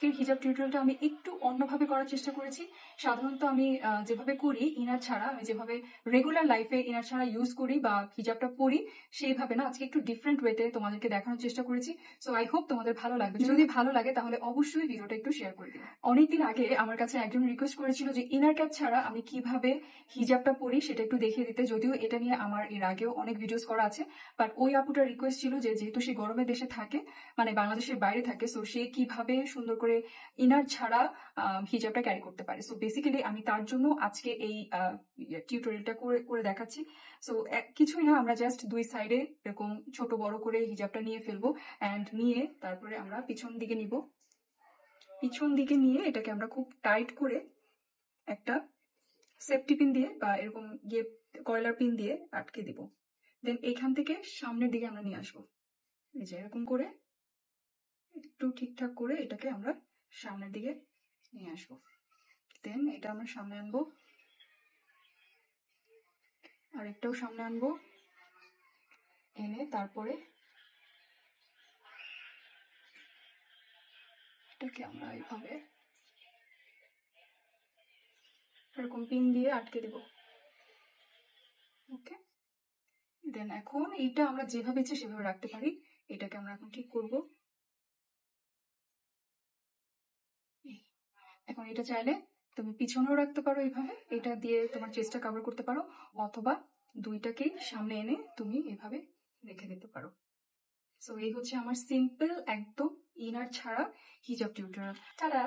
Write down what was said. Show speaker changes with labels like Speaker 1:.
Speaker 1: হিজাব টিউটোরিয়ালটা আমি একটু অন্যভাবে করার চেষ্টা করেছি। সাধারণত আমি যেভাবে করি ইনার ছাড়া, আমি যেভাবে রেগুলার লাইফে ইনার ছাড়া ইউজ করি বা হিজাবটা পরি সেইভাবে না, আজকে একটু ডিফারেন্ট ওয়েতে তোমাদেরকে দেখানোর চেষ্টা করেছি। সো আই হোপ তোমাদের ভালো লাগবে। যদি ভালো লাগে তাহলে অবশ্যই ভিডিওটা একটু শেয়ার করে দিও। অনেকদিন আগে আমার কাছে একজন রিকোয়েস্ট করেছিল যে ইনার ক্যাপ ছাড়া আমি কিভাবে হিজাবটা পরি সেটা একটু দেখিয়ে দিতে। যদিও এটা নিয়ে আমার এর আগেও অনেক ভিডিওস করা আছে, বাট ওই আপুটার রিকোয়েস্ট ছিল যে যেহেতু সে গরমের দেশে থাকে, মানে বাংলাদেশের বাইরে থাকে, সো সে কিভাবে সুন্দর করে ইনার ছাড়া হিজাবটা ক্যারি করতে পারে। সো বেসিক্যালি আমি তার জন্য আজকে এই টিউটোরিয়ালটা করে করে দেখাচ্ছি। সো কিছুই না, আমরা জাস্ট দুই সাইডে এরকম ছোট বড় করে হিজাবটা নিয়ে ফেলবো, অ্যান্ড নিয়ে তারপরে আমরা পিছন দিকে নিব। পিছন দিকে নিয়ে এটাকে আমরা খুব টাইট করে একটা সেফটি পিন দিয়ে বা এরকম গিয়ে কয়লার পিন দিয়ে আটকে দিব। দেন এখান থেকে সামনের দিকে আমরা নিয়ে আসবো। এই যে এরকম করে একটু ঠিকঠাক করে এটাকে আমরা সামনের দিকে নিয়ে আসবো। দেন এটা আমরা সামনে আনবো, আর একটাও সামনে আনবো, এনে তারপরে এটাকে আমরা এইভাবে এরকম পিন দিয়ে আটকে দেব। ওকে, দেন এখন এইটা আমরা যেভাবে ইচ্ছে সেভাবে রাখতে পারি। এটাকে আমরা এখন ঠিক করব। এখন এটা চাইলে তুমি পিছনেও রাখতে পারো, এইভাবে এটা দিয়ে তোমার চেস্টটা কভার করতে পারো, অথবা দুইটাকেই সামনে এনে তুমি এভাবে রেখে দিতে পারো। সো এই হচ্ছে আমার সিম্পল একদম ইনার ছাড়া হিজাব টিউটোরিয়াল। টাটা।